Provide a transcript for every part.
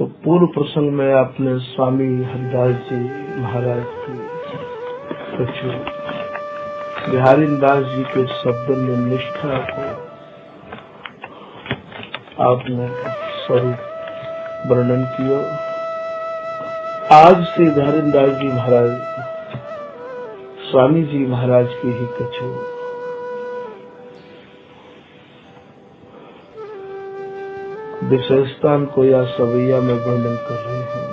तो पूर्व प्रसंग में आपने स्वामी हरिदास जी महाराज की कछु बिहारी दास जी के शब्द में निष्ठा को आपने स्वरूप वर्णन किया। आज श्री बिहारी दास जी महाराज स्वामी जी महाराज की ही कछु विशेषता को या सवैया में वर्णन कर रहे हैं।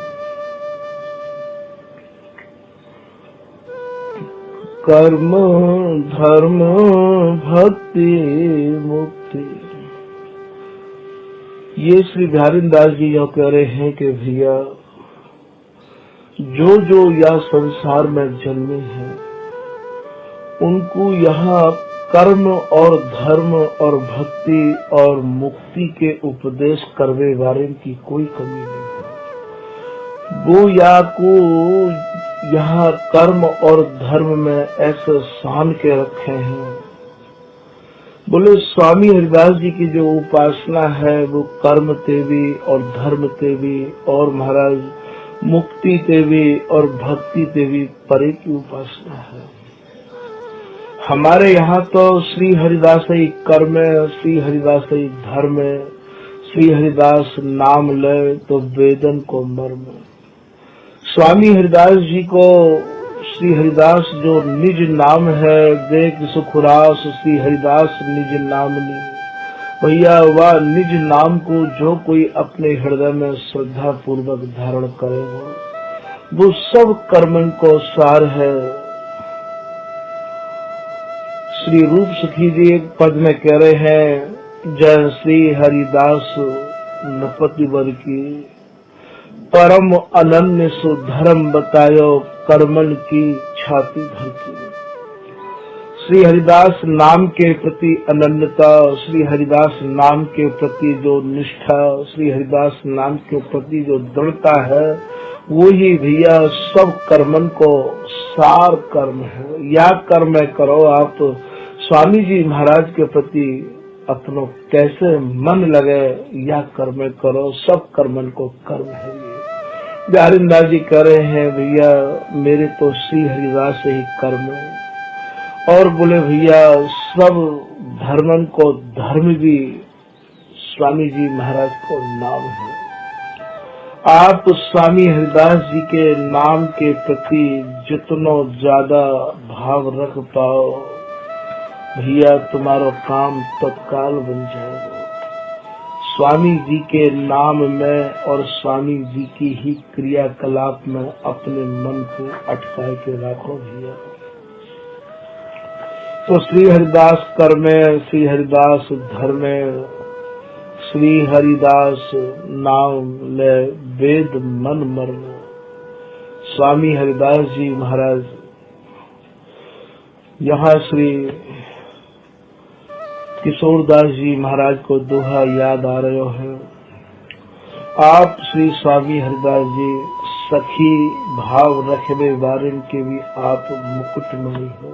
कर्म धर्म भक्ति मुक्ति, ये श्री बिहारी दास जी यह कह रहे हैं कि भैया जो या संसार में जन्मे हैं उनको यहाँ कर्म और धर्म और भक्ति और मुक्ति के उपदेश करवे बारे की कोई कमी नहीं है। वो या को यहाँ कर्म और धर्म में ऐसे सान के रखे हैं। बोले स्वामी हरिदास जी की जो उपासना है वो कर्म ते भी और धर्म ते भी और महाराज मुक्ति ते भी और भक्ति ते भी परे की उपासना है। हमारे यहाँ तो श्री हरिदास ही कर्म है, श्री हरिदास ही धर्म है, श्री हरिदास नाम ले तो वेदन को मर्म। स्वामी हरिदास जी को श्री हरिदास जो निज नाम है देख सुखरास, श्री हरिदास निज नाम नहीं। भैया वह निज नाम को जो कोई अपने हृदय में श्रद्धा पूर्वक धारण करे वो सब कर्म को सार है। श्री रूप सखी जी एक पद में कह रहे हैं, जय श्री हरिदास नपति वर की, परम अनन्य सो धर्म बतायो कर्मन की छाती भर की। श्री हरिदास नाम के प्रति अनन्यता, श्री हरिदास नाम के प्रति जो निष्ठा, श्री हरिदास नाम के प्रति जो दृढ़ता है वो ही भैया सब कर्मन को सार कर्म है। या कर्म करो आप स्वामी जी महाराज के प्रति अपनो कैसे मन लगे या कर्म करो, सब कर्मन को कर्म है। ये बिहारी दास जी कह रहे हैं भैया मेरे तो श्री हरिदास से ही कर्म है। और बोले भैया सब धर्मन को धर्म भी स्वामी जी महाराज को नाम है। आप स्वामी हरिदास जी के नाम के प्रति जितना ज्यादा भाव रख पाओ भैया तुम्हारा काम तत्काल बन जाएगा। स्वामी जी के नाम में और स्वामी जी की ही क्रियाकलाप में अपने मन को अटकाए के रखो भैया। तो श्री हरिदास कर्म, श्री हरिदास धर्म, श्री हरिदास नाम ले वेद मन मर्म। स्वामी हरिदास जी महाराज यहाँ श्री किशोरदास जी महाराज को दोहा याद आ रहे हैं। आप श्री स्वामी हरिदास जी सखी भाव रखवे बारे के भी आप मुकुटमणि हो।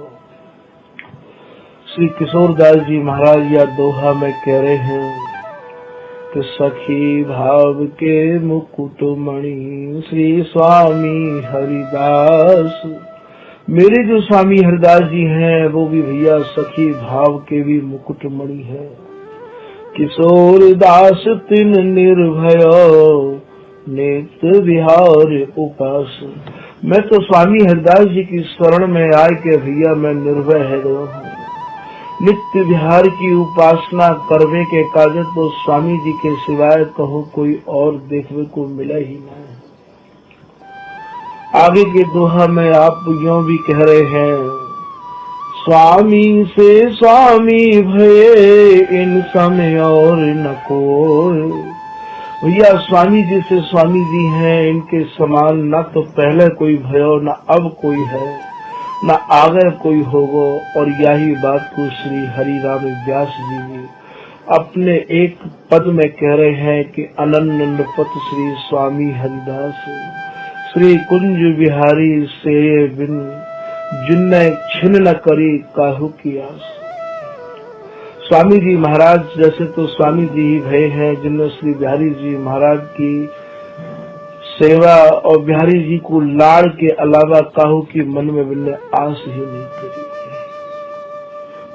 श्री किशोरदास जी महाराज या दोहा में कह रहे हैं कि सखी भाव के मुकुटमणि श्री स्वामी हरिदास। मेरे जो स्वामी हरिदास जी हैं वो भी भैया सखी भाव के भी मुकुटमणि है। किशोर दास तिन निर्भयो नेत्र विहार उपास। मैं तो स्वामी हरिदास जी की शरण में आए के भैया मैं निर्भय है गया हूँ। नित्य विहार की उपासना करने के काज तो स्वामी जी के सिवाय कहो कोई और देखने को मिला ही नहीं। आगे के दोहा में आप यूं भी कह रहे हैं, स्वामी से स्वामी भये इन समय और न कोई। भैया स्वामी जी से स्वामी जी हैं, इनके समान न तो पहले कोई भयो न अब कोई है न आगे कोई होगो। और यही बात को श्री हरि राम व्यास जी भी अपने एक पद में कह रहे हैं कि अनन्य नृपत श्री स्वामी हरिदास, श्री कुंज बिहारी से बिन जिन्ने छिन न करी काहू की आस। स्वामी जी महाराज जैसे तो स्वामी जी ही भय हैं जिनने श्री बिहारी जी महाराज की सेवा और बिहारी जी को लाड़ के अलावा काहू की मन में मिलने आस ही नहीं करी।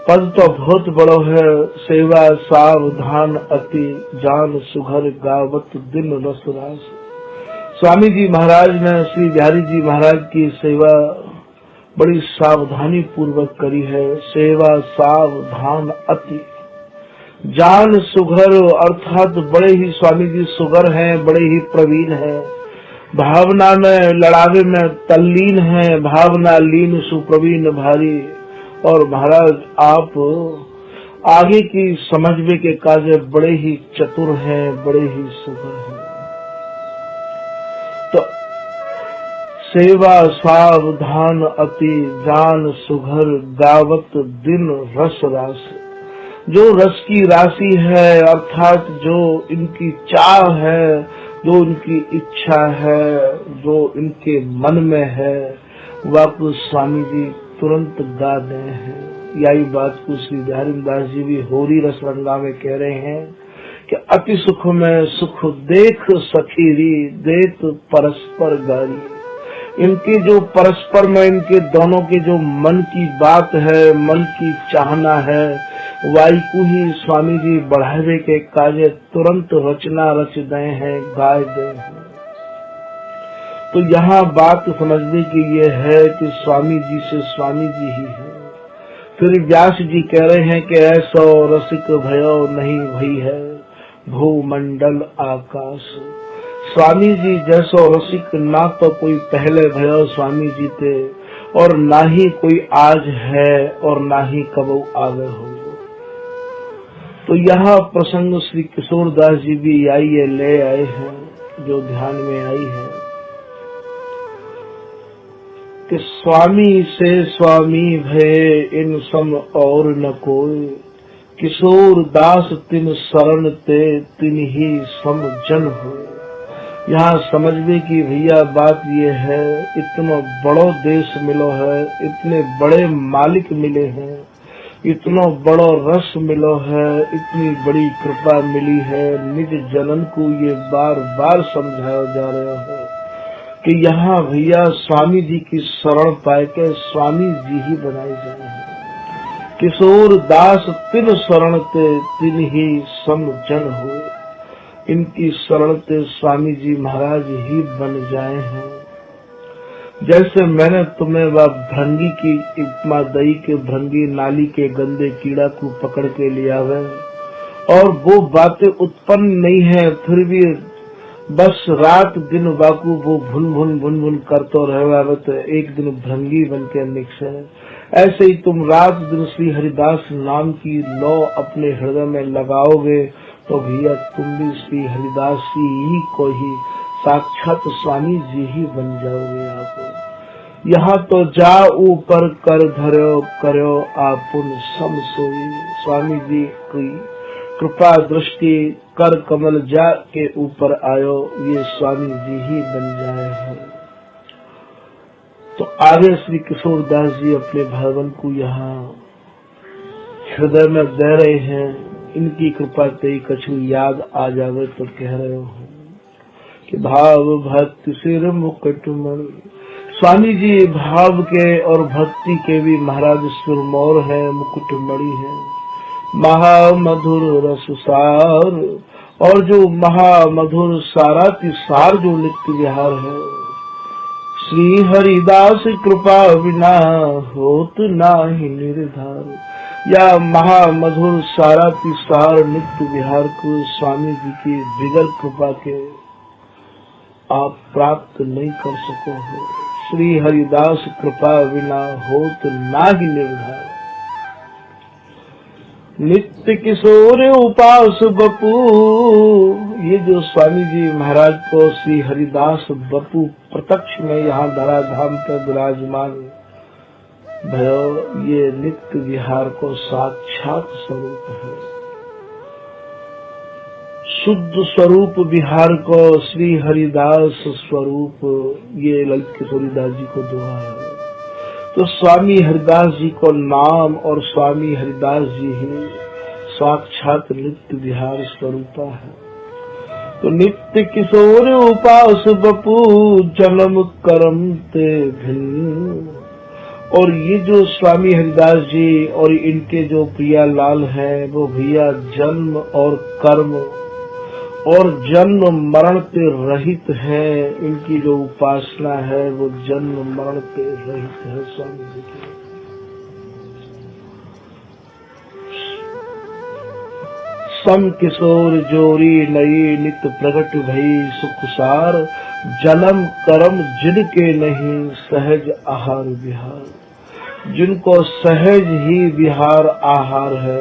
पद तो बहुत बड़ो है, सेवा सावधान अति जान सुघर गावत दिन रस रास। स्वामी जी महाराज ने श्री बिहारी जी महाराज की सेवा बड़ी सावधानी पूर्वक करी है। सेवा सावधान अति जान सुघर, अर्थात बड़े ही स्वामी जी सुघर हैं, बड़े ही प्रवीण हैं, भावना में लड़ावे में तल्लीन है, भावना लीन सुप्रवीण भारी। और महाराज आप आगे की समझवे के कार्य बड़े ही चतुर हैं, बड़े ही सुघर हैं। तो सेवा सावधान अति जान सुघर गावत दिन रस रास। जो रस की राशि है, अर्थात जो इनकी चाह है, जो इनकी इच्छा है, जो इनके मन में है, वह कुछ स्वामी जी तुरंत गा दे हैं। यही बात को श्री बिहारी दास जी भी होरी रस रंगा में कह रहे हैं कि अति सुख में सुख देख सखीरी, देख परस्पर गारी। इनके जो परस्पर में इनके दोनों के जो मन की बात है, मन की चाहना है, वायु को ही स्वामी जी बढ़ावे के कार्य तुरंत रचना रच गए हैं, गाय गए हैं। तो यहाँ बात समझने की ये है कि स्वामी जी से स्वामी जी ही है। फिर व्यास जी कह रहे हैं कि ऐसो रसिक भयो नहीं भई है भूमंडल आकाश। स्वामी जी जैसो रसिक ना तो कोई पहले भयो स्वामी जी थे, और ना ही कोई आज है, और ना ही कबो आगे हो। तो यहाँ प्रसंग श्री किशोर दास जी भी आइए ले आए हैं, जो ध्यान में आई है कि स्वामी से स्वामी भये इन सम और न कोई, किशोर दास तिन शरण ते तिन ही सम जन हो। यहाँ समझने की भैया बात ये है, इतना बड़ो देश मिलो है, इतने बड़े मालिक मिले हैं, इतना बड़ा रस मिलो है, इतनी बड़ी कृपा मिली है। निज जनन को ये बार बार समझाया जा रहा है कि यहाँ भैया स्वामी जी की शरण पाए के स्वामी जी ही बनाए जाए हैं। किशोर दास तिन शरण ते तिन ही सम जन हुए। इनकी शरण ते स्वामी जी महाराज ही बन जाए हैं। जैसे मैंने तुम्हें वह भृंगी की उपमा दई के भृंगी नाली के गंदे कीड़ा को पकड़ के लिया है, और वो बातें उत्पन्न नहीं है, फिर भी बस रात दिन बाकू वो भुन भुन करते रहे, तो एक दिन भृंगी बन के निकसे। ऐसे ही तुम रात दिन श्री हरिदास नाम की लौ अपने हृदय में लगाओगे तो भैया तुम भी श्री हरिदास ही को ही साक्षात स्वामी जी ही बन जाओगे। आप यहाँ तो जा ऊपर कर धरो करो आपुन सम सोई। स्वामी जी की कृपा दृष्टि कर कमल जा के ऊपर आयो, ये स्वामी जी ही बन जाए हैं। तो आगे श्री किशोर दास जी अपने भावन को यहाँ हृदय में दे रहे हैं। इनकी कृपा ते कछु याद आ जावे तो कह रहे हो कि भाव भक्ति सिर मुकुटमणि। स्वामी जी भाव के और भक्ति के भी महाराज सिरमौर है, मुकुटमणि है, महामधुर रस सार, और जो महामधुर साराति सार जो नित्य विहार है। श्री हरिदास कृपा बिना होत नाही निर्धार। या महामधुर साराति सार नित्य विहार को स्वामी जी की बिगर कृपा के आप प्राप्त नहीं कर सको हो। श्री हरिदास कृपा बिना होत नाही निर्धार। नित्य किशोर उपास बपू। ये जो स्वामी जी महाराज को श्री हरिदास बपू प्रत्यक्ष में यहाँ धराधाम पर विराजमान भयो, ये नित्य विहार को साक्षात स्वरूप है। शुद्ध स्वरूप विहार को श्री हरिदास स्वरूप, ये ललित किशोरीदास जी को दोहा है। तो स्वामी हरिदास जी को नाम और स्वामी हरिदास जी ही साक्षात नित्य विहार स्वरूपा है। तो नित्य किशोर उपास बपू जन्म कर्म ते भिन्न। और ये जो स्वामी हरिदास जी और इनके जो प्रिया लाल हैं वो भैया जन्म और कर्म और जन्म मरण पे रहित है। इनकी जो उपासना है वो जन्म मरण पे रहित है स्वामी जी की। सम किशोर जोरी नई नित प्रकट भई सुखसार जन्म कर्म जिनके नहीं सहज आहार विहार। जिनको सहज ही विहार आहार है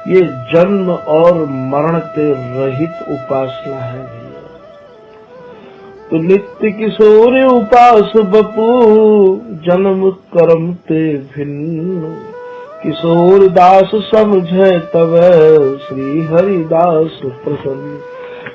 ये जन्म और मरण से रहित उपासना है भैया। तो नित्य किशोर उपास बपू जन्म कर्म ते भिन्न। किशोर दास समझे तब श्री हरिदास प्रसन्न।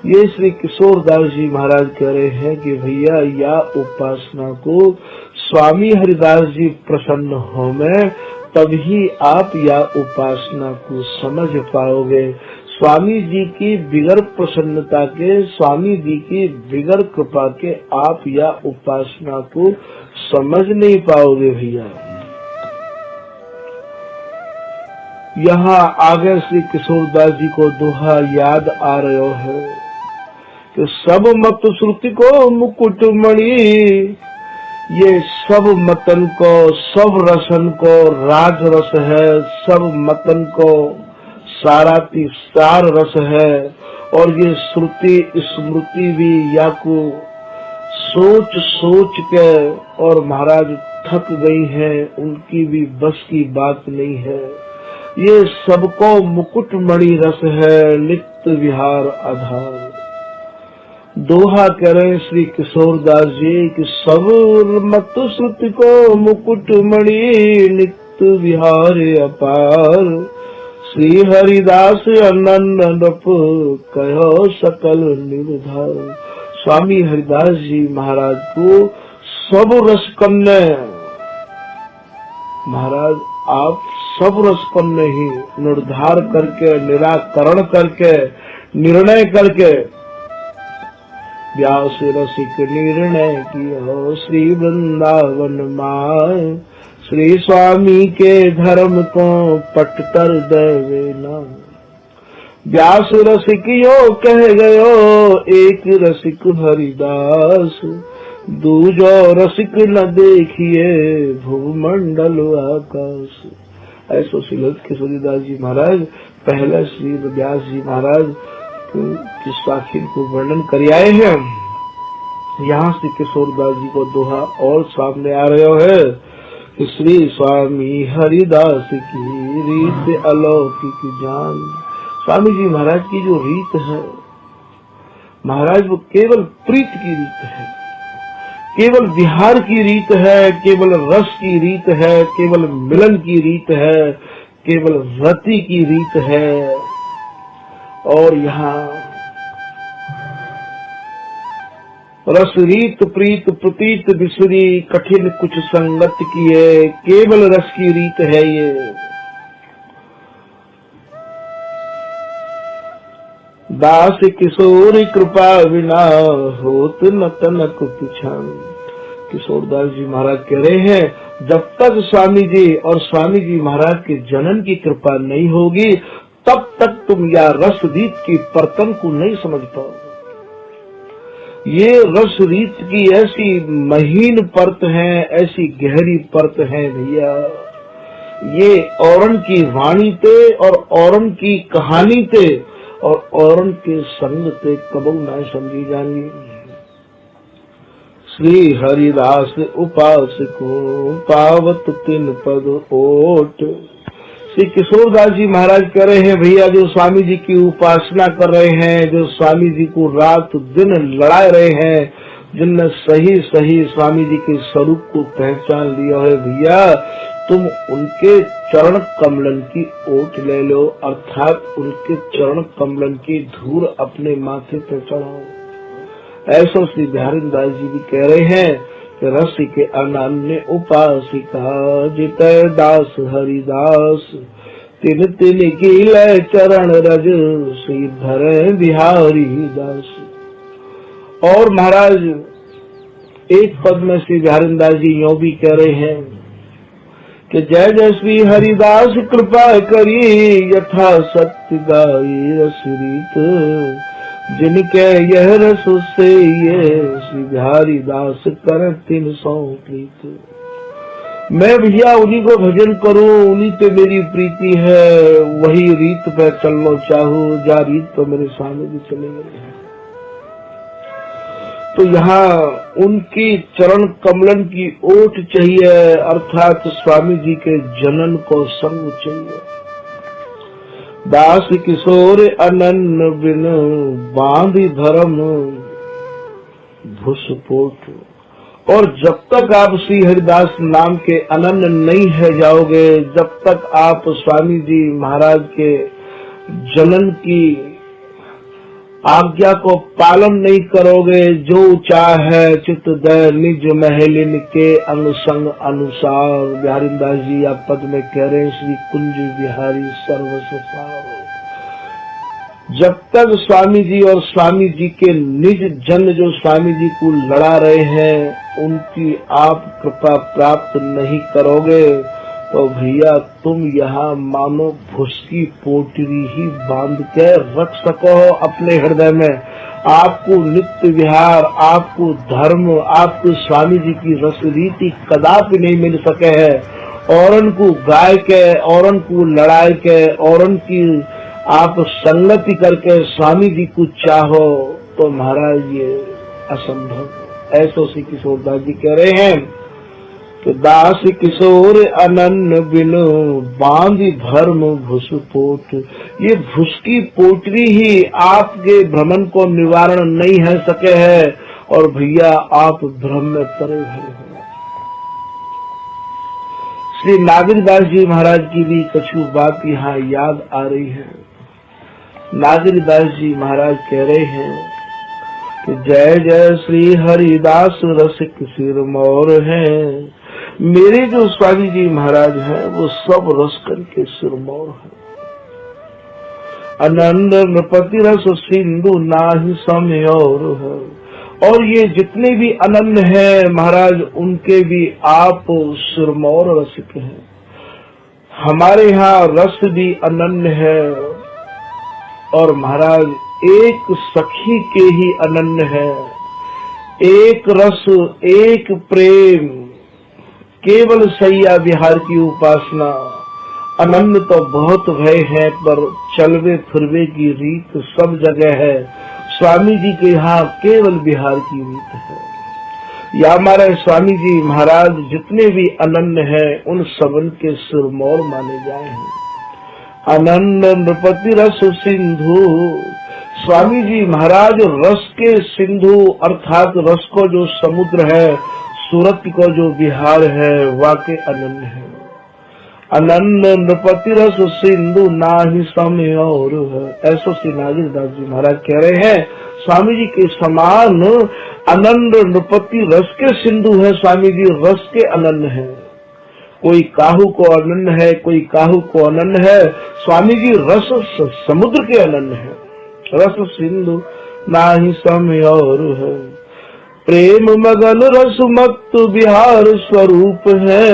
ये श्री किशोर दास जी महाराज कह रहे हैं कि भैया या उपासना को स्वामी हरिदास जी प्रसन्न हो में तभी आप या उपासना को समझ पाओगे। स्वामी जी की बिगर प्रसन्नता के, स्वामी जी की बिगर कृपा के आप या उपासना को समझ नहीं पाओगे भैया। यहाँ आगे श्री किशोरदास जी को दोहा याद आ रहे है कि सब मत श्रुति को मुकुट मणि। ये सब मतन को, सब रसन को राज रस है, सब मतन को साराती सार रस है। और ये श्रुति स्मृति भी या को सोच सोच के और महाराज थक गई है, उनकी भी बस की बात नहीं है। ये सबको मुकुट मणि रस है, नित्य विहार आधार। दोहा कह रहे श्री किशोरदास जी कि सब मत श्रुति को मुकुट मणि नित्य विहार अपार। श्री हरिदास अनन्य नप कहो सकल निर्धार। स्वामी हरिदास जी महाराज को सब रसकन्ने, महाराज आप सब रसकन्ने ही निर्धार करके, निराकरण करके, निर्णय करके व्यास रसिक निर्णय किया श्री वृंदावन माय। श्री स्वामी के धर्म को पटकर देवे ना। व्यास रसिक यो कह गयो एक रसिक हरिदास। दूजो रसिक न देखिए भूमंडल आकाश। ऐसो श्री किशोरीदास जी महाराज पहले श्री व्यास जी महाराज की साखी को वर्णन कर आए हैं। यहाँ से किशोरदास जी को दोहा और सामने आ रहे है कि श्री स्वामी हरिदास की रीत अलौकिक जान। स्वामी जी महाराज की जो रीत है महाराज वो केवल प्रीत की रीत है, केवल विहार की रीत है, केवल रस की रीत है, केवल मिलन की रीत है, केवल रति की रीत है। और यहाँ रस रीत प्रीत प्रतीत बिसरी कठिन कुछ संगत किए। केवल रस की रीत है ये। दास किशोर कृपा बिना होत न तनक पिछान। किशोरदास जी महाराज कह रहे हैं जब तक स्वामी जी और स्वामी जी महाराज के जनन की कृपा नहीं होगी तब तक तुम या रस रीत की परतन को नहीं समझ पाओगे। ये रस रीत की ऐसी महीन परत है, ऐसी गहरी परत है भैया। ये औरन की वाणी ते और औरन की कहानी ते और औरन के संग ते कबू न समझी जाएंगी। श्री हरिदास उपास को पावत तिन पद ओट। श्री किशोरदास जी महाराज कह रहे हैं भैया जो स्वामी जी की उपासना कर रहे हैं, जो स्वामी जी को रात दिन लड़ा रहे हैं, जिनने सही सही स्वामी जी के स्वरूप को पहचान लिया है भैया, तुम उनके चरण कमलन की ओट ले लो, अर्थात उनके चरण कमलन की धूल अपने माथे पर चढ़ाओ। ऐसा श्री बिहारीदास जी भी कह रहे हैं कि रसिक अनन्य उपासिका जितय दास हरिदास। तिन तिन की लय चरण रज श्री धरे बिहारी दास। और महाराज एक पद में श्री बिहारीदास जी यूं भी कह रहे हैं कि जय जय श्री हरिदास कृपा करी यथा सत्य गाई रस रीत जिनके यह रस से ये श्री बिहारीदास कर 300 प्रीत। मैं भैया उन्हीं को भजन करूं, उन्हीं पे मेरी प्रीति है, वही रीत पे चलना चाहूं जा रीत तो मेरे सामने भी चलेंगे। तो यहाँ उनकी चरण कमलन की ओट चाहिए, अर्थात स्वामी जी के जनन को संग चाहिए। दास किशोर अनन्न बिन बांधी धर्म भुसपोट। और जब तक आप श्री हरिदास नाम के अनन्य नहीं है जाओगे, जब तक आप स्वामी जी महाराज के जनन की आज्ञा को पालन नहीं करोगे, जो चाह है चित्त दय निज महलिन के अंग संग अनुसार। बिहारीदास जी आप पद में कह रहे हैं श्री कुंज बिहारी सर्वसुसार। जब तक स्वामी जी और स्वामी जी के निज जन जो स्वामी जी को लड़ा रहे हैं उनकी आप कृपा प्राप्त नहीं करोगे तो भैया तुम यहाँ मानो भुसकी पोटरी ही बांध के रख सको अपने हृदय में। आपको नित्य विहार, आपको धर्म, आपको स्वामी जी की रस रीति कदापि नहीं मिल सके है। औरन को गाय के, औरन को लड़ाई के, औरन की आप संगति करके स्वामी जी को चाहो तो महाराज ये असंभव। ऐसो श्री किशोरदास जी कह रहे हैं कि दास किशोर अनन्न बिनु बांधी धर्म भुसपोट। ये भुस की पोटरी ही आपके भ्रमण को निवारण नहीं है सके है और भैया आप भ्रम में पड़े हुए हैं। श्री नागरीदास जी महाराज की भी कछु बात यहाँ याद आ रही है। नागरीदास जी महाराज कह रहे हैं कि जय जय श्री हरिदास रसिक सिरमौर हैं। मेरे जो स्वामी जी महाराज हैं वो सब रस करके सिरमौर हैं। अनंद नृपति रस सिंधु नाहि समय और है। और ये जितने भी अनन्य हैं महाराज उनके भी आप सिरमौर रसिक हैं। हमारे यहाँ रस भी अनन्य है और महाराज एक सखी के ही अनन्य है। एक रस, एक प्रेम, केवल सैया विहार की उपासना। अनन्य तो बहुत भय है पर चलवे फिरवे की रीत सब जगह है। स्वामी जी के यहाँ केवल विहार की रीत है। या हमारे स्वामी जी महाराज जितने भी अनन्य हैं उन सबन के सिरमौर माने जाए हैं। अनन्य नृपति रस सिंधु। स्वामी जी महाराज रस के सिंधु अर्थात रस को जो समुद्र है, सूरत को जो विहार है वाके अनन्य है। अनन्य नृपति रस सिंधु नाहि समय और है। ऐसा श्री नागरीदास जी महाराज कह रहे हैं स्वामी जी के समान अनन्य नृपति रस के सिंधु है। स्वामी जी रस के अनन्य है। कोई काहू को अनन्य है, कोई काहू को अनन्य है। स्वामी जी रस समुद्र के अनन्य है। रस सिंधु नाहि समय और है। प्रेम मगन रस मत बिहार स्वरूप है।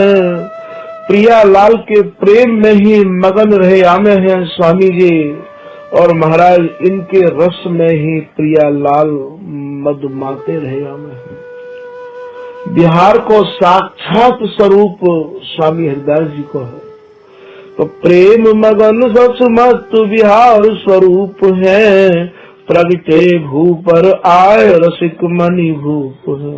प्रिया लाल के प्रेम में ही मगन रहे आमे हैं स्वामी जी और महाराज इनके रस में ही प्रिया लाल मधुमाते रहे आमे हैं। बिहार को साक्षात स्वरूप स्वामी हरिदास जी को है। तो प्रेम मगन रस मत बिहार स्वरूप है। प्रगटे भू पर आए रसिक मणि भूप है।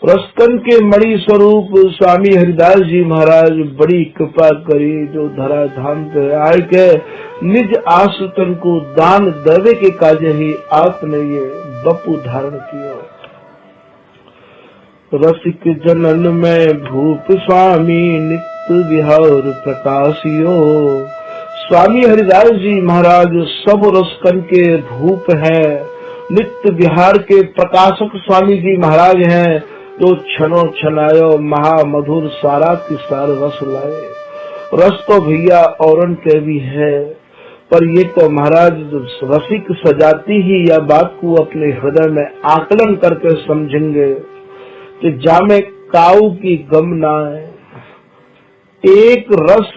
रसकन के मणि स्वरूप स्वामी हरिदास जी महाराज बड़ी कृपा करी जो धरा धाम पे आए के निज आश्रितन को दान देवे के काज ही आपने ये बपू धारण किया। रसिक जनन में भूप स्वामी नित्य विहार प्रकाशियो। स्वामी हरिदास जी महाराज सब रसकन के भूप हैं, नित्य विहार के प्रकाशक स्वामी जी महाराज हैं जो क्षणों क्षणायो महामधुर सारा की सार रस लाए। रस तो भैया औरन के भी है पर ये तो महाराज रसिक सजाती ही यह बात को अपने हृदय में आकलन करके समझेंगे कि जामे काऊ की गम ना है। एक रस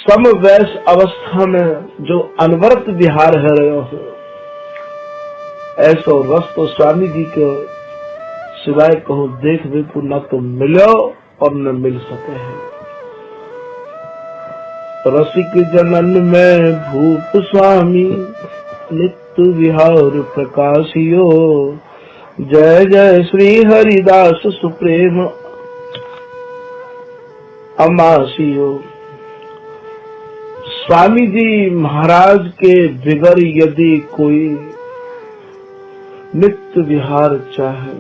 समवैस अवस्था में जो अनवरत विहार है रहे हो, ऐसा रस तो स्वामी जी के सिवाय कहूँ देख भी न तो मिलो और न मिल सके है। रसिक जनन में भूप स्वामी नित्य विहार प्रकाशियो। जय जय श्री हरिदास सुप्रेम अमासियो। स्वामी जी महाराज के बिगर यदि कोई नित्य विहार चाहे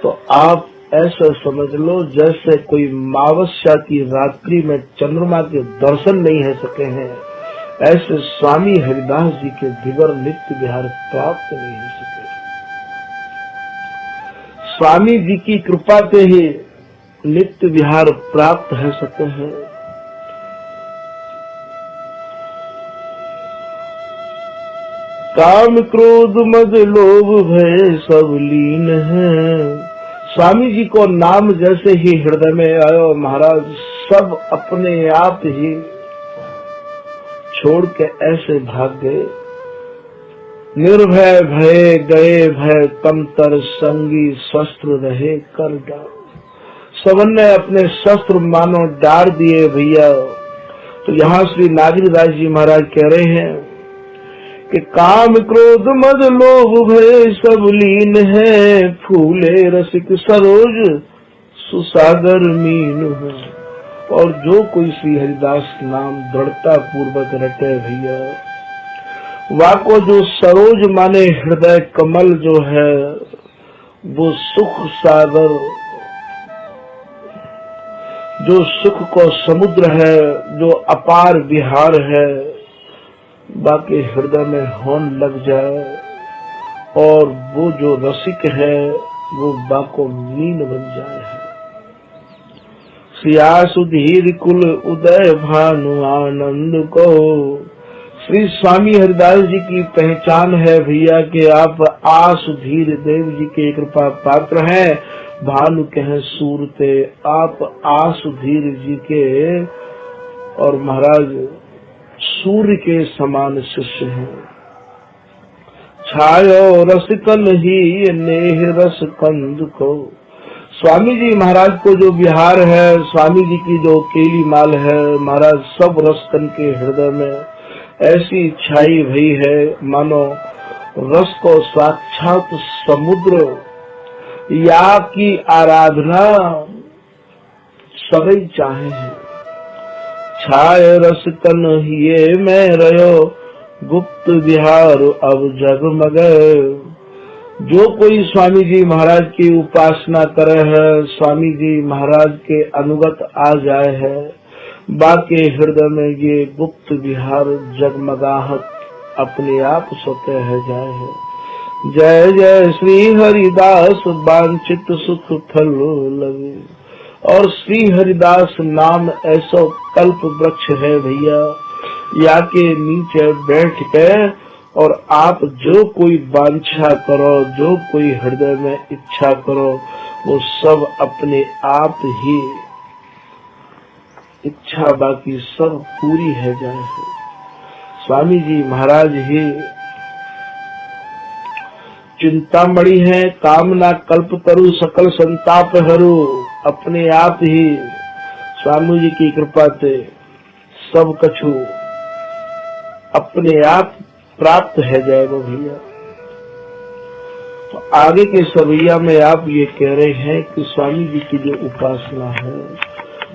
तो आप ऐसा समझ लो जैसे कोई मावस्या की रात्रि में चंद्रमा के दर्शन नहीं हो सके हैं, ऐसे स्वामी हरिदास जी के बिगर नित्य विहार प्राप्त नहीं हो सके। स्वामी जी की कृपा से ही नित्य विहार प्राप्त हो सके हैं। काम क्रोध मद लोभ भय सब लीन है। स्वामी जी को नाम जैसे ही हृदय में आयो, महाराज सब अपने आप ही छोड़ के ऐसे भाग गए। निर्भय भय गए भय तम तर संगी शस्त्र रहे कर डाल। सबन ने अपने शस्त्र मानो डाल दिए भैया। तो यहाँ श्री नागरीदास जी महाराज कह रहे हैं कि काम क्रोध मद लोभ भय सब लीन है। फूले रसिक सरोज सुसागर मीन है। और जो कोई श्री हरिदास नाम दृढ़ता पूर्वक रटे भैया, वाको जो सरोज माने हृदय कमल जो है, वो सुख सागर, जो सुख को समुद्र है, जो अपार विहार है, बाकी हृदय में होन लग जाए और वो जो रसिक है वो बाको मीन बन जाए है। श्री सुधीर कुल उदय भानु आनंद को। श्री स्वामी हरिदास जी की पहचान है भैया कि आप आसुधीर देव जी के कृपा पात्र हैं। भानु कहे सूरते, आप आसुधीर जी के और महाराज सूर्य के समान शिष्य हैं। छायो रसिकन ही नेह रस कंद को। स्वामी जी महाराज को जो विहार है, स्वामी जी की जो केली माल है, महाराज सब रसकन के हृदय में ऐसी छाई भई है मानो रस को साक्षात समुद्र या की आराधना सभी चाहे हैं। छाय रस तन ये मैं रहो गुप्त विहार अब जगमग। जो कोई स्वामी जी महाराज की उपासना करे है, स्वामी जी महाराज के अनुगत आ जाए है, बाकी हृदय में ये गुप्त विहार जगमगाहट अपने आप स्वतः है जाए है। जय जय श्री हरिदास वांछित सुख फल लगे। और श्री हरिदास नाम ऐसा कल्प वृक्ष है भैया, या के नीचे बैठ के और आप जो कोई वांछा करो, जो कोई हृदय में इच्छा करो, वो सब अपने आप ही इच्छा बाकी सब पूरी है जाए है। स्वामी जी महाराज ही चिंतामणि है, कामना कल्प तरु सकल संताप हरू। अपने आप ही स्वामी जी की कृपा से सब कछु अपने आप प्राप्त है जाएगा भैया। तो आगे के सवैया में आप ये कह रहे हैं कि स्वामी जी की जो उपासना है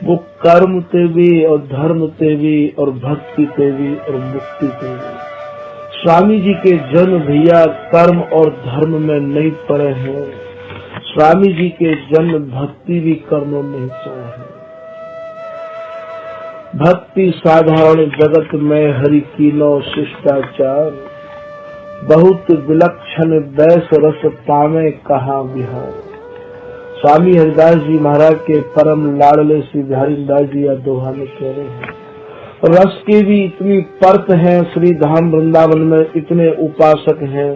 वो कर्म ते भी और धर्म ते भी और भक्ति ते भी और मुक्ति ते भी। स्वामी जी के जन्म भैया कर्म और धर्म में नहीं पड़े हैं। स्वामी जी के जन्म भक्ति भी कर्म में चाहे। भक्ति साधारण जगत में हरि कीनो शिष्टाचार। बहुत विलक्षण वैस रस पावे कहा विहार। स्वामी हरिदास जी महाराज के परम लाडले श्री बिहारी दास जी या दोहा में कह रहे हैं, रस की भी इतनी परत है, श्री धाम वृंदावन में इतने उपासक हैं।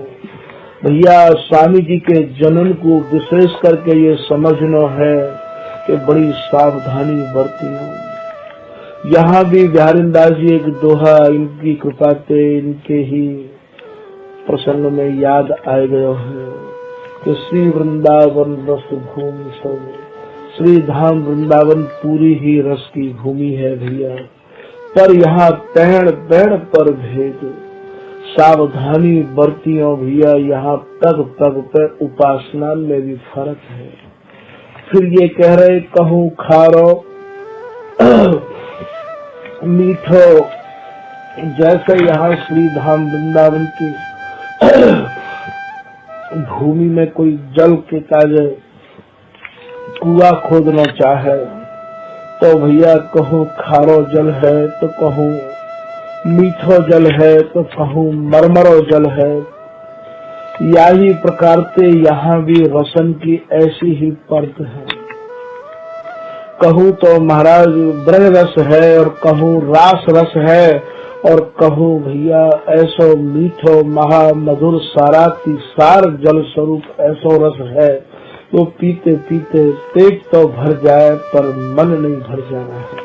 भैया स्वामी जी के जनन को विशेष करके ये समझना है कि बड़ी सावधानी बरती हो। यहाँ भी बिहारीदास जी एक दोहा इनकी कृपा से इनके ही प्रसंग में याद आ गया है कि श्री वृंदावन रस भूमि सब, श्री धाम वृंदावन पूरी ही रस की भूमि है भैया। पर यहाँ पैण पैण पर भेद, सावधानी बरतियों भैया। यहाँ पग पग पर उपासना में भी फर्क है। फिर ये कह रहे कहूँ खारो मीठो, जैसे यहाँ श्री धाम वृंदावन की भूमि में कोई जल के ताजे कुआं खोदना चाहे तो भैया कहूँ खारो जल है तो कहूँ मीठो जल है तो कहूँ मरमरो जल है। यही प्रकार से यहाँ भी रसन की ऐसी ही परत है। कहूँ तो महाराज ब्रज रस है और कहूँ रास रस है और कहूँ भैया ऐसो मीठो महा मधुर सारा सार जल स्वरूप ऐसो रस है तो पीते पीते पेट तो भर जाए पर मन नहीं भर जाना है।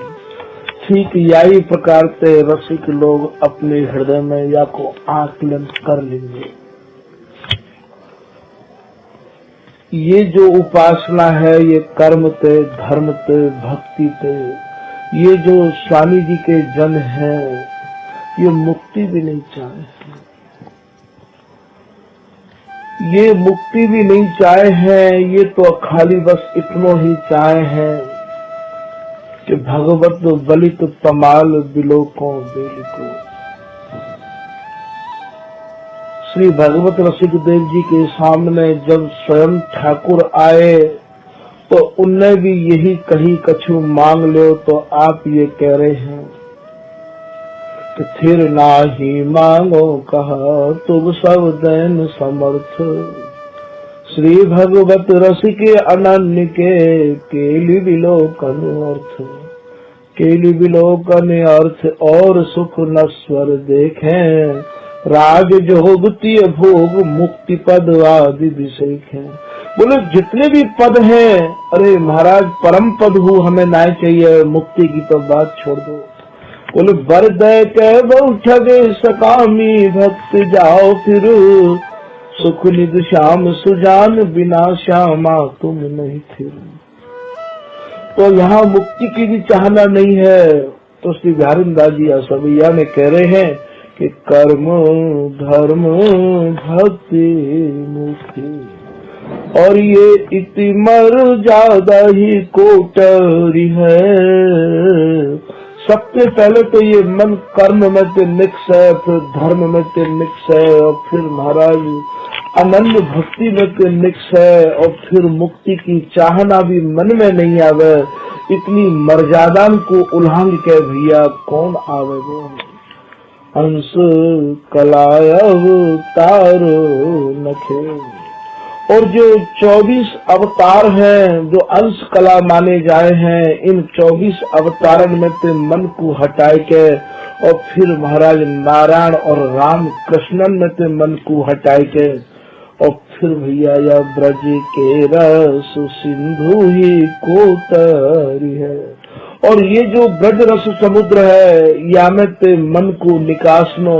ठीक यही प्रकार से रसिक लोग अपने हृदय में या को आकलन कर लेंगे। ये जो उपासना है ये कर्म ते धर्म ते भक्ति ते, ये जो स्वामी जी के जन हैं ये मुक्ति भी नहीं चाहे, ये मुक्ति भी नहीं चाहे हैं। ये तो खाली बस इतना ही चाहे हैं कि भगवत बलित तमाल बिलोको बेलिको। श्री भगवत रसिक देव जी के सामने जब स्वयं ठाकुर आए तो उनने भी यही कही कछु मांग लो, तो आप ये कह रहे हैं कि फिर ना ही मांगो कहा तुम सब दैन समर्थ। श्री भगवत रसिके अनन्य के केली विलोकन अर्थ, केली विलोकन अर्थ और सुख नश्वर देखें, राज जोगती भोग मुक्ति पद आदि विषेक है। बोले जितने भी पद हैं, अरे महाराज परम पद हो हमें ना चाहिए, मुक्ति की तो बात छोड़ दो। बोले बर दे के बहुठगे सकामी भक्त जाओ फिर, सुख निध श्याम सुजान बिना श्यामा तुम नहीं फिर। तो यहाँ मुक्ति की भी चाहना नहीं है। तो श्री बिहारीदास जी असभैया में कह रहे हैं कि कर्म धर्म भक्ति मुक्ति, और ये इति मर ज्यादा ही कोटरी है। सबसे पहले तो ये मन कर्म में ते निक्स है, फिर धर्म में ते निक्स है, और फिर महाराज अनन्य भक्ति में ते निक्स है, और फिर मुक्ति की चाहना भी मन में नहीं आवे। इतनी मर्यादा को उल्लंघ के भैया कौन आवे वो। हंस कलाय अवतार नखे, और जो 24 अवतार हैं जो अंश कला माने जाए हैं, इन 24 अवतारण में से मन को हटाए के और फिर महाराज नारायण और राम कृष्णन में से मन को हटाए के, और फिर भैया या ब्रज के रस सिंधु ही कोतरी है। और ये जो ब्रज रस समुद्र है, या में ते मन को निकासनो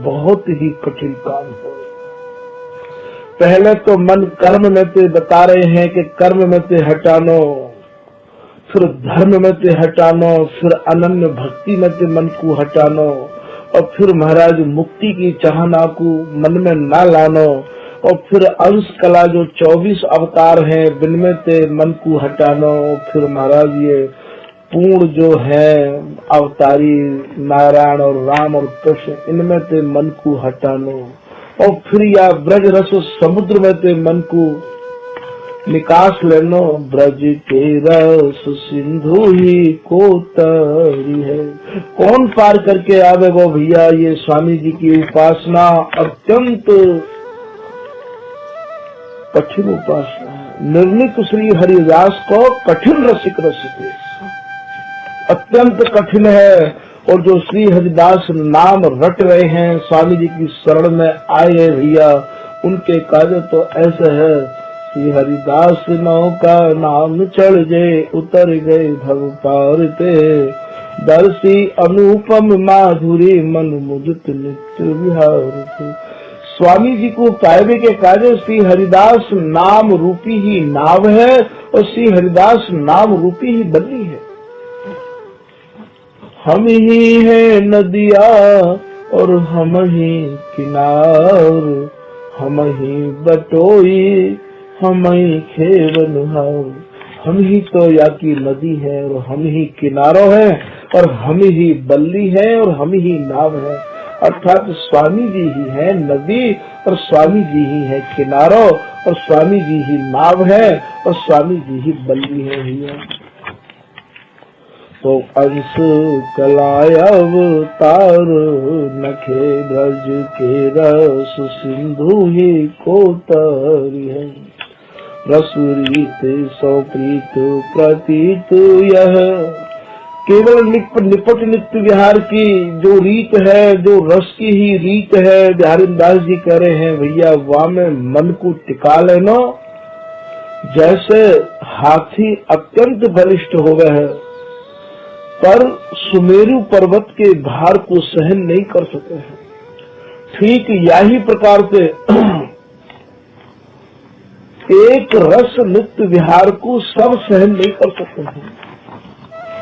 बहुत ही कठिन काम है। पहले तो मन कर्म में ते बता रहे हैं कि कर्म में ते हटानो, फिर धर्म में ते हटानो, फिर अनन्य भक्ति में ते मन को हटानो, और फिर महाराज मुक्ति की चाहना को मन में ना लानो, और फिर अंश कला जो 24 अवतार हैं जिनमें ते मन को हटानो, फिर महाराज ये पूर्ण जो है अवतारी नारायण और राम और कृष्ण, इनमें ते मन को हटानो, और फिर या ब्रज रस समुद्र में ते मन को निकास लेनो। ब्रज के रस सिंधु ही कोतरी है। कौन पार करके आवे वो भैया। ये स्वामी जी की उपासना अत्यंत कठिन उपासना है। निर्णित श्री हरिदास को कठिन रसिक रसिके, अत्यंत कठिन है। और जो श्री हरिदास नाम रट रहे हैं, स्वामी जी की शरण में आए हैं भैया, उनके कार्य तो ऐसे है, श्री हरिदास नौका नाम चढ़ गए, उतर गए भव पार ते, दर्शी अनुपम माधुरी मन मुदित नित्य विहार थे। स्वामी जी को पाएबे के कार्य श्री हरिदास नाम रूपी ही नाव है और श्री हरिदास नाम रूपी ही बल्ली है। हम ही है नदिया और हम ही किनार, हम ही बटोई हम ही खेवनहार। हम ही तो या की नदी है और हम ही किनारों है और हम ही बल्ली है और हम ही नाव है। अर्थात स्वामी जी ही है नदी और स्वामी जी ही है किनारों और स्वामी जी ही नाव है और स्वामी जी ही बल्ली है भैया। तो अंश कलाय अवतार नखे ब्रज के रस सिंधु ही कोतरी है। रस रीत सौ प्रीत प्रतीत यह केवल निपट नित्य विहार की जो रीत है, जो रस की ही रीत है, बिहारी दास जी कह रहे हैं भैया वहाँ में मन को टिका लेना। जैसे हाथी अत्यंत बलिष्ठ हो गए है पर सुमेरु पर्वत के भार को सहन नहीं कर सके हैं, ठीक यही प्रकार से एक रस नित्य विहार को सब सहन नहीं कर सकते हैं।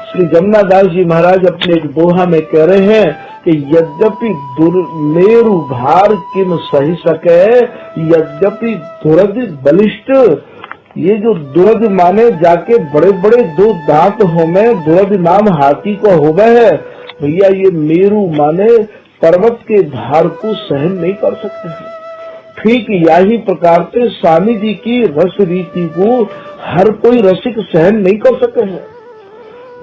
श्री जमुना दास जी महाराज अपने एक दोहा में कह रहे हैं कि यद्यपि दुर्मेरु भार किम सही सके, यद्यपि दुर्द बलिष्ठ, ये जो दुर्द माने जाके बड़े बड़े दो दांत हो में दुर्द नाम हाथी को हो गए है भैया, ये मेरु माने पर्वत के भार को सहन नहीं कर सकते हैं। ठीक यही प्रकार से स्वामी जी की रस रीति को हर कोई रसिक सहन नहीं कर सके हैं।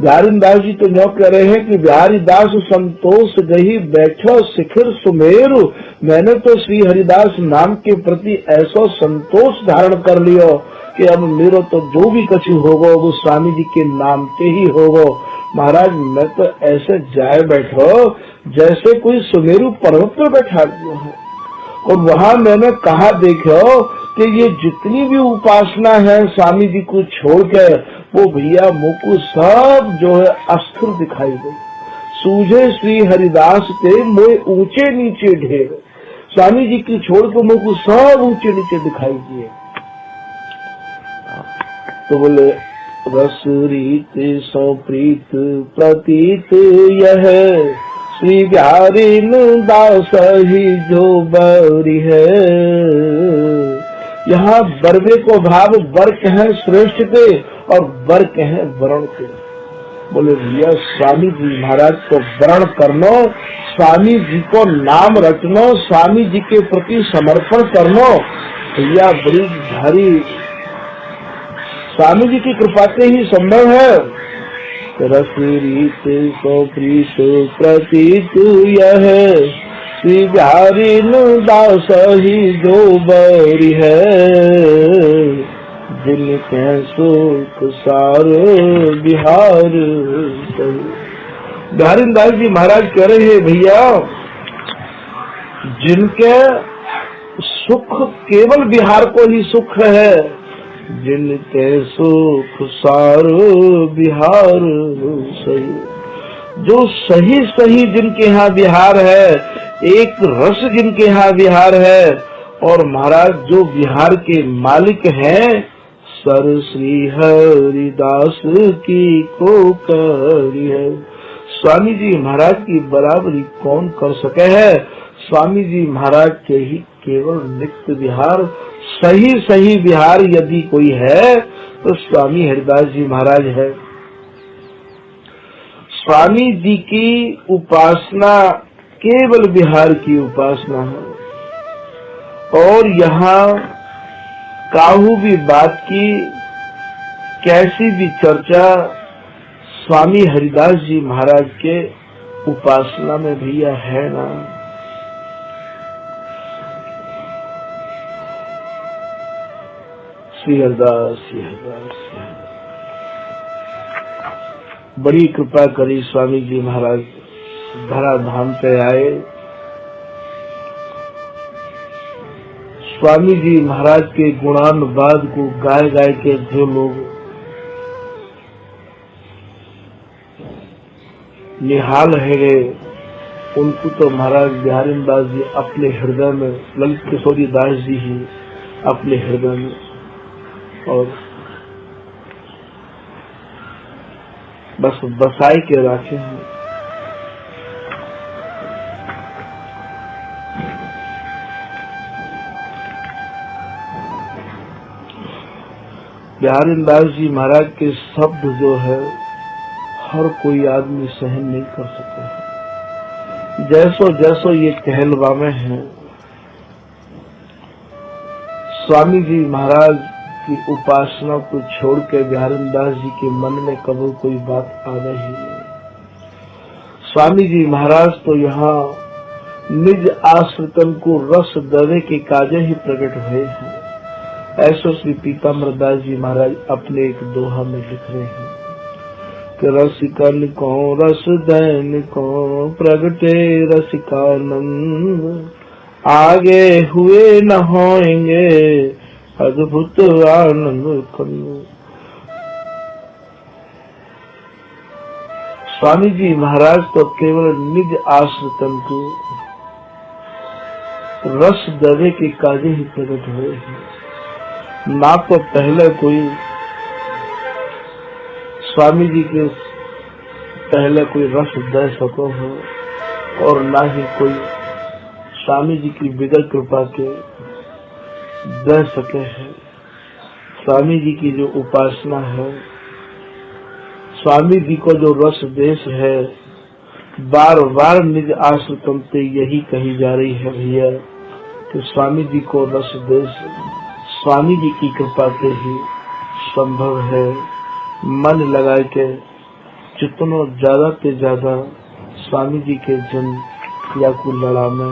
बिहारी दास जी तो न्यों कह रहे हैं कि बिहारी दास संतोष गही बैठो शिखर सुमेरु, मैंने तो श्री हरिदास नाम के प्रति ऐसा संतोष धारण कर लियो कि अब मेरा तो जो भी कछु होगा वो स्वामी जी के नाम के ही होगा। महाराज मैं तो ऐसे जाए बैठो जैसे कोई सुमेरु पर्वत पर बैठा दिया है। और वहाँ मैंने कहा देखो कि ये जितनी भी उपासना है स्वामी जी को छोड़कर वो भैया मुझको सब जो है अस्थिर दिखाई दे। सूझे श्री हरिदास के मोए ऊंचे नीचे ढेर, स्वामी जी की छोड़ के मुझको सब ऊंचे नीचे दिखाई दिए। तो बोले रस रीत सौ प्रीत प्रतीत यह श्री बिहारी दास ही जो बरी है। यहाँ बरवे को भाव वर्क है श्रेष्ठ के और वर्क है वर्ण के। बोले भैया स्वामी जी महाराज को वर्ण करनो, स्वामी जी को नाम रटनो, स्वामी जी के प्रति समर्पण करनो भैया बड़ी भारी स्वामी जी की कृपा से ही संभव है। रस रीत सौ प्रीत प्रतीत यह श्री बिहारी दास ही जो बरी है। जिनके सुख सार बिहार। बिहारी दास जी महाराज कह रहे हैं भैया जिनके सुख केवल बिहार को ही सुख है, जिनके सुख सार बिहार सही, जो सही सही जिनके यहाँ बिहार है, एक रस जिनके यहाँ बिहार है। और महाराज जो बिहार के मालिक हैं सर श्री हरिदास की को करी है। स्वामी जी महाराज की बराबरी कौन कर सके है। स्वामी जी महाराज के ही केवल नित्य विहार, सही सही विहार यदि कोई है तो स्वामी हरिदास जी महाराज है। स्वामी जी की उपासना केवल विहार की उपासना है। और यहाँ काहू भी बात की कैसी भी चर्चा स्वामी हरिदास जी महाराज के उपासना में भैया है ना। श्री हरिदास श्री हरिदास श्री हरिदास। बड़ी कृपा करी स्वामी जी महाराज। धरा धाम पे आए। स्वामी जी महाराज के गुणानुवाद को गाय गाय के जो लोग निहाल है, उनको तो महाराज बिहारी दास जी अपने हृदय में, ललित किशोरी दास जी ही अपने हृदय में और बस बसाई के रखे हैं। बिहारी दास जी महाराज के शब्द जो है हर कोई आदमी सहन नहीं कर सकता है। जैसो जैसो ये कहलवामे हैं, स्वामी जी महाराज की उपासना को छोड़ के बिहारी दास जी के मन में कभी कोई बात आ रही है। स्वामी जी महाराज तो यहाँ निज आश्रितन को रस देने के काजे ही प्रकट हुए हैं। ऐसो श्री पीताम्बर दास जी महाराज अपने एक दोहा में लिख रहे हैं कि रसिकन को रस दैन को प्रगटे रसिकानंद, आगे हुए न होएंगे अद्भुत आनंद कंद। स्वामी जी महाराज तो केवल निज आश्रितन को रस देने के काजे ही प्रकट हुए हैं। ना तो पहले कोई स्वामी जी के पहले कोई रस दे सको हो और ना ही कोई स्वामी जी की बिगड़ कृपा के दे सके है। स्वामी जी की जो उपासना है, स्वामी जी को जो रस देश है, बार बार निज आश्रितों से यही कही जा रही है भैया कि स्वामी जी को रस देश स्वामी जी की कृपा से ही संभव है। मन लगा के जितना ज्यादा से ज्यादा स्वामी जी के जन या को लड़ाना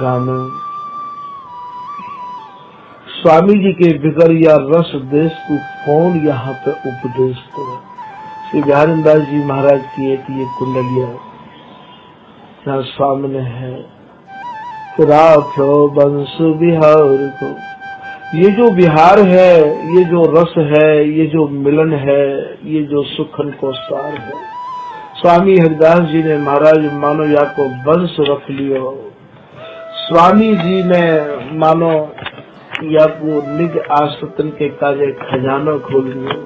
गाना, स्वामी जी के बिगर या रस देश को कौन यहाँ पे उपदेश करे। श्री बिहारी दास जी महाराज की एक ये कुंडलिया यहाँ सामने है, राख्यो वंश बिहार को। ये जो बिहार है, ये जो रस है, ये जो मिलन है, ये जो सुखन को सार है, स्वामी हरिदास जी ने महाराज मानो या को वंश रख लियो। स्वामी जी ने मानो या को निज आश्रितन के काजे खजाना खोल लियो।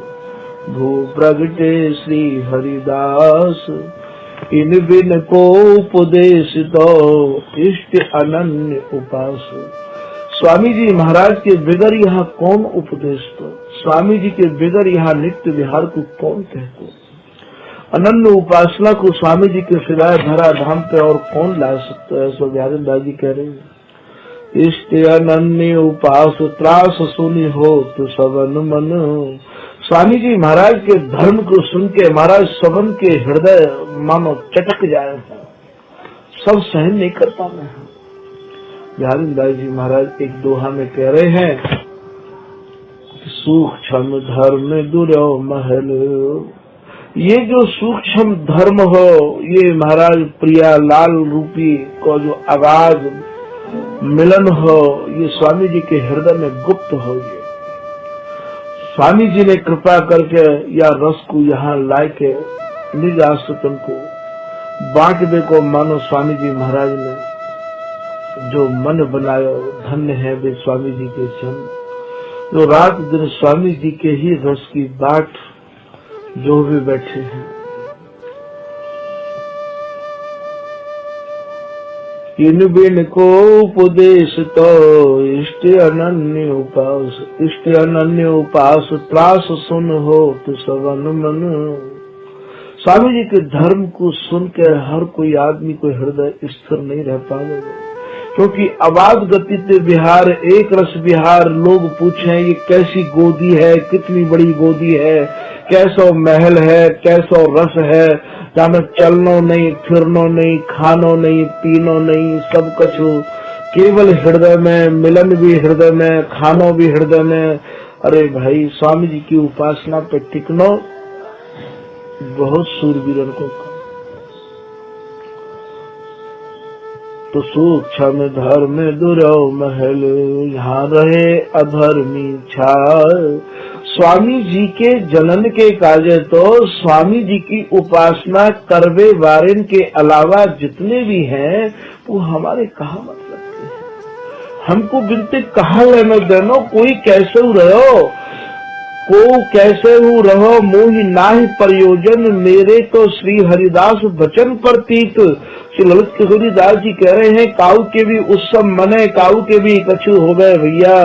भू प्रगटे श्री हरिदास, इन बिन को उपदेश दो, इष्ट अनन्य उपास। स्वामी जी महाराज के बिगर यहाँ कौन उपदेश दो, स्वामी जी के बिगर यहाँ नित्य विहार को कौन कहते, अनन्य उपासना को स्वामी जी के सिवाय धरा धाम पे और कौन ला सकता है। सो बिहारी दास जी कह रहे हैं, इष्ट अनन्य उपास त्रास सुनी हो तो सबन मन। स्वामी जी महाराज के धर्म को सुन के महाराज सबन के हृदय मानो चटक जाए, सब सहन नहीं कर पाना है। बिहारी दास जी महाराज एक दोहा में कह रहे हैं, सूक्ष्म धर्म दुर्यो महल। ये जो सूक्ष्म धर्म हो, ये महाराज प्रिया लाल रूपी को जो आवाज मिलन हो, ये स्वामी जी के हृदय में गुप्त हो गए। स्वामी जी ने कृपा करके या रस को यहाँ लाए के निज आश्रितन को बांटने को मानो स्वामी जी महाराज ने जो मन बनायो, धन्य है वे स्वामी जी के जन, जो रात दिन स्वामी जी के ही रस की बाट जो भी बैठे हैं। इन बिन को उपदेश तो इष्ट अनन्य उपास, इष्ट अनन्य उपास त्रास सुन हो तो सबन मन। स्वामी जी के धर्म को सुन के हर कोई आदमी को हृदय स्थिर नहीं रह पाएगा, क्योंकि आवाज गति से बिहार एक रस बिहार। लोग पूछे ये कैसी गोदी है, कितनी बड़ी गोदी है, कैसा महल है, कैसा रस है, जहाँ चलनो नहीं, फिरनो नहीं, खानो नहीं, पीनो नहीं, सब कुछ केवल हृदय में, मिलन भी हृदय में, खानो भी हृदय में। अरे भाई, स्वामी जी की उपासना पे टिकनो बहुत सूरवीरन को। तो सूक्ष्म धर्म दुर्यो महल, यहाँ रहे अधर्मी छाय। स्वामी जी के जनन के काजे तो स्वामी जी की उपासना करवे वारिन के अलावा जितने भी हैं वो हमारे कहा मतलब के हैं। हमको बिनते कहा लेना देनो, कोई कैसे रहो, को कैसे हूँ रहो, मोहि नाहि प्रयोजन, मेरे तो श्री हरिदास वचन प्रतीत। श्री ललित किशोरी दास जी कह रहे हैं, काऊ के भी उत्सव मने, काऊ के भी कछु हो गए भैया,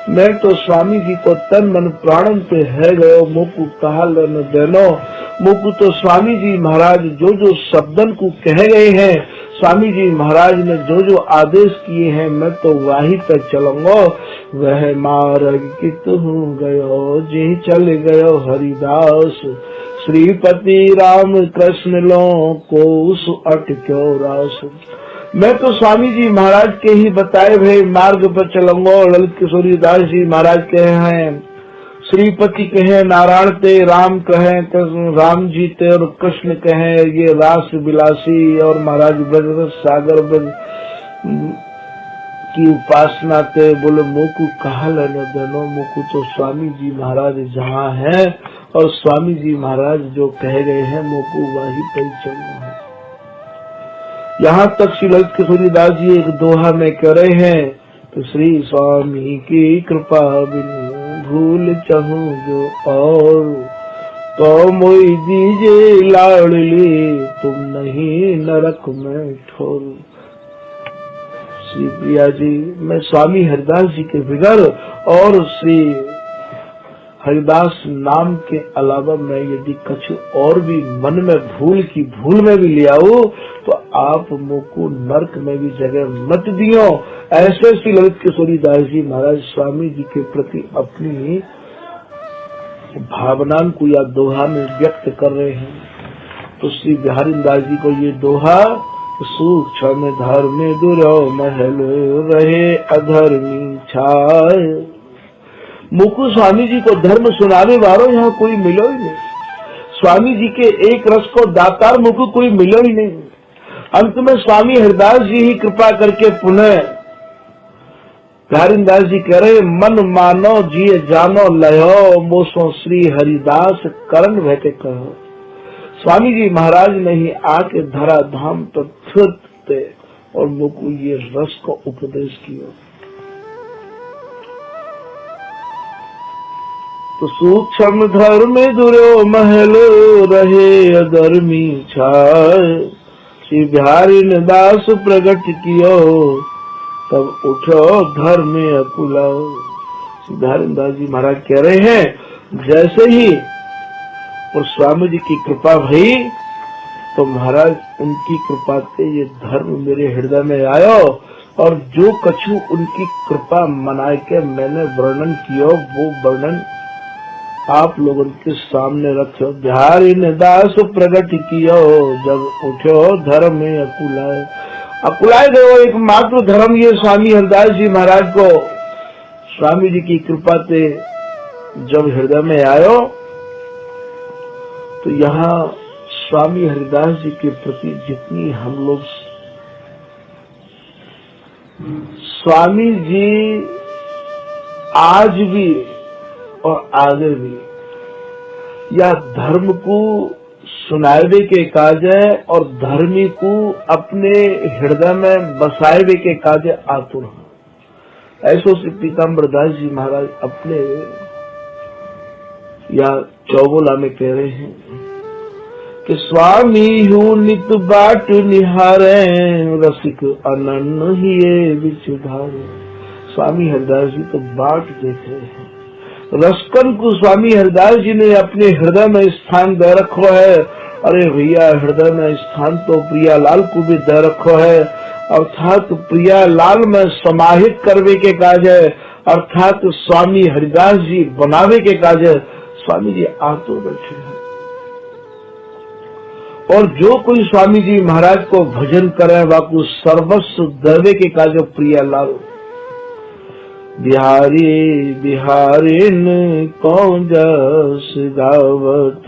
मैं तो स्वामी जी को तन मन प्राणन पे है गयो, मुकु कहा लेने देनो। मुकु तो स्वामी जी महाराज जो जो शब्दन को कह गए हैं, स्वामी जी महाराज ने जो जो आदेश किए हैं, मैं तो वही पे चलूंगा। वह मार्ग कित हो गयो, जी चल गयो हरिदास, श्रीपति राम कृष्ण लो को अटक्यो रास। मैं तो स्वामी जी महाराज के ही बताए भई मार्ग पर चलूंगा। ललित किशोरी दास जी महाराज कहे हैं, श्रीपति कहे नारायण ते, राम कहे राम जी ते, और कृष्ण कहे ये रास विलासी, और महाराज ब्रज सागर ब्रज की उपासना ते। बोले मुकु कहा लेने देनो, मुकु तो स्वामी जी महाराज जहाँ है और स्वामी जी महाराज जो कह गए हैं मुकु वही पर चलना है। यहाँ तक श्री ललित किशोरी दास जी एक दोहा में कह रहे हैं, तो श्री स्वामी की कृपा बिनु भूल चाहूं जो और, तो मोई दीजिए लाडली, तुम नहीं नरक में ठोर। श्री प्रिया जी, मैं स्वामी हरिदास जी के बिगड़ और श्री हरिदास नाम के अलावा मैं यदि कुछ और भी मन में भूल में भी ले आऊं तो आप मुझको नरक में भी जगह मत दियो। ऐसे श्री ललित किशोरी दास जी महाराज स्वामी जी के प्रति अपनी भावना को या दोहा में व्यक्त कर रहे हैं। तो श्री बिहारी दास जी को ये दोहा, सूक्ष्म धर्म दुर्यो महल, रहे अधर्मी छाय। मुकु स्वामी जी को धर्म सुनाने वालों यहाँ कोई मिलो ही नहीं। स्वामी जी के एक रस को दातार मुकु कोई मिलो ही नहीं। अंत में स्वामी हरिदास जी ही कृपा करके पुनः बिहारीदास जी कह रहे, मन मानो जिये जानो लयो, मोसो श्री हरिदास करण भैके कहो। स्वामी जी महाराज ने ही आके धरा धाम पर फिरते और मुकु ये रस को उपदेश किया। तो सूक्ष्म धर्म दुर्यो महल, रहे अधर्मी छाय। श्री बिहारी ने दास प्रकट कियो, तब उठो धर्म अकुलाओ। श्री बिहारी दास जी महाराज कह रहे हैं, जैसे ही और स्वामी जी की कृपा भई तो महाराज उनकी कृपा से ये धर्म मेरे हृदय में आयो, और जो कछु उनकी कृपा मनाए के मैंने वर्णन किया वो वर्णन आप लोगों के सामने रखो। बिहारी ने दास प्रकट कियो, जब उठो धर्म में अकुलाए। अकुलाए गयो एकमात्र धर्म ये स्वामी हरिदास जी महाराज को स्वामी जी की कृपा से जब हृदय में आयो, तो यहाँ स्वामी हरिदास जी के प्रति जितनी हम लोग स्वामी जी आज भी और आगे भी या धर्म को सुनावे के काज है और धर्मी को अपने हृदय में बसावे के काज आतुर है। ऐसो श्री पीताम्बर दास जी महाराज अपने या चौबोला में कह रहे हैं कि स्वामी हूँ नित बाट निहारे, रसिक अनन्न ही विचुधारे। स्वामी हरिदास जी तो बाट देख रहे हैं। रसकन को स्वामी हरिदास जी ने अपने हृदय में स्थान दे रखो है। अरे भैया, हृदय में स्थान तो प्रिया लाल को भी दे रखो है, अर्थात प्रिया लाल में समाहित करवे के काज है, अर्थात स्वामी हरिदास जी बनावे के काज है। स्वामी जी आतो बैठे हैं और जो कोई स्वामी जी महाराज को भजन करे वाकु सर्वस्व देवे के काज प्रिया लाल। बिहारी बिहारिन कौन जस गावत,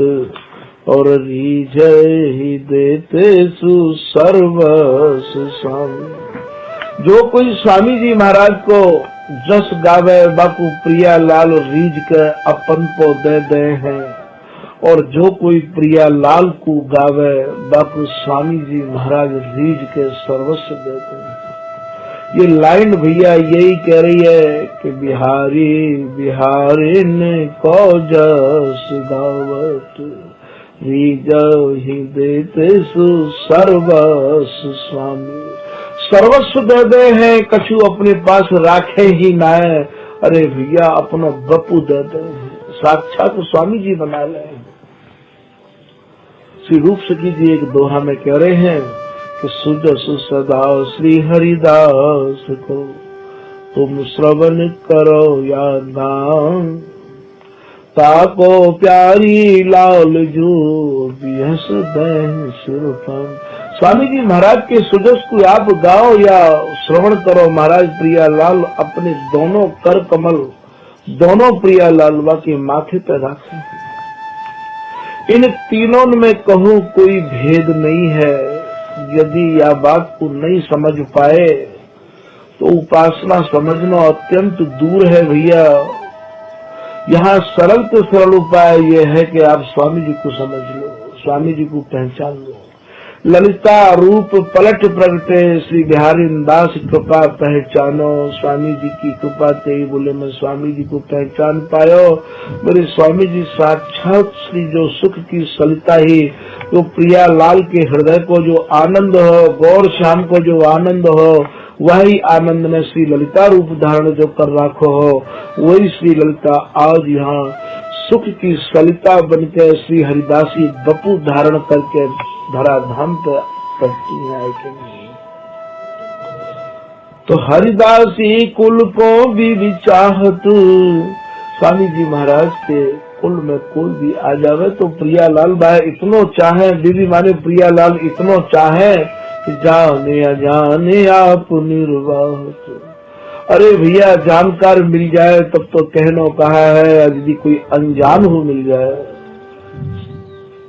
और रीझ ही देते सु सर्वस स्वामी। जो कोई स्वामी जी महाराज को जस गावे बाकू प्रिया लाल रीझ के अपन को दे दे हैं, और जो कोई प्रिया लाल को गावे बाकू स्वामी जी महाराज रीझ के सर्वस्व देते हैं। ये लाइन भैया यही कह रही है कि बिहारी बिहारिन को जस गावत रीझ ही देते सु सर्वस्व स्वामी। सर्वस्व दे दे हैं कछु अपने पास राखे ही ना है। अरे भैया अपना बपू दे दे, साक्षात स्वामी जी बना ले। श्री रूप सखी जी एक दोहा में कह रहे हैं कि सुजस सदा श्री हरिदास को तुम श्रवण करो या नाम, ताको प्यारी लाल जो बिहस सुरपन। स्वामी जी महाराज के सुजस को आप गाओ या श्रवण करो। महाराज प्रिया लाल अपने दोनों कर कमल दोनों प्रिया लालवा के माथे पर रखे। इन तीनों में कहूँ कोई भेद नहीं है। यदि यह बात को नहीं समझ पाए तो उपासना समझना अत्यंत दूर है भैया। यहाँ सरल से सरल उपाय ये है कि आप स्वामी जी को समझ लो, स्वामी जी को पहचान लो। ललिता रूप पलट प्रगटे श्री बिहारी दास कृपा पहचानो। स्वामी जी की कृपा से ही बोले मैं स्वामी जी को पहचान पायो। मेरे स्वामी जी साक्षात श्री जो सुख की सलिता ही, जो प्रिया लाल के हृदय को जो आनंद हो, गौर श्याम को जो आनंद हो, वही आनंद में श्री ललिता रूप धारण जो कर राखो हो, वही श्री ललिता आज यहाँ सुख की सलिता बनकर श्री हरिदासी बपू धारण करके धराधाम पर करती है कि नहीं। तो हरिदासी कुल को भी चाहत, स्वामी जी महाराज के कुल में कोई भी आ जावे तो प्रियालाल भाई इतनो चाहे, दीदी माने प्रियालाल इतनो चाहे कि जाने अजाने आप निर्वाह। अरे भैया जानकार मिल जाए तब तो कहनो कहा है, यदि कोई अनजान हो मिल जाए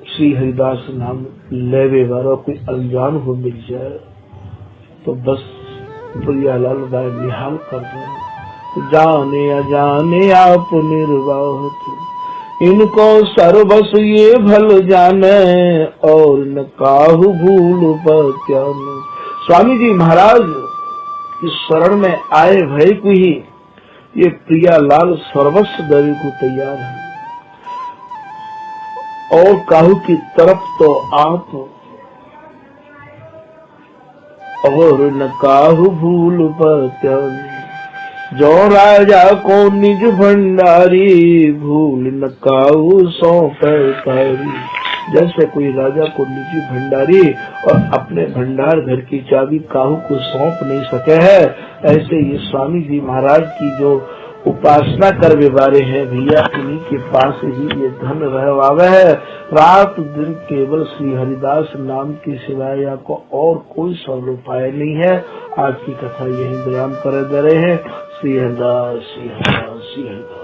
श्री हरिदास नाम लेवे वाला कोई अनजान हो मिल जाए तो बस प्रियालाल भाई निहाल कर दे। जाने अजाने आप निर्वाह, इनको सर्वस ये भल जाने और न काहू भूल पत्यान। स्वामी जी महाराज इस शरण में आए भय को ही ये प्रियालाल सर्वस्व देने को तैयार है। और काहू की तरफ तो आप और न काहू भूल पत्यान। जो राजा को निज भंडारी भूल न काहू सौंपे कारी। जैसे कोई राजा को निजी भंडारी और अपने भंडार घर की चाबी काहू को सौंप नहीं सके है, ऐसे ये स्वामी जी महाराज की जो उपासना कर बारे हैं भैया, उन्हीं के पास ही ये धन रहवावे है। रात दिन केवल श्री हरिदास नाम के सिवाय को और कोई सरल उपाय नहीं है। आज की कथा यही विराम कर दे रहे हैं। श्री हरिदास श्री हरिदास श्री हरिदास।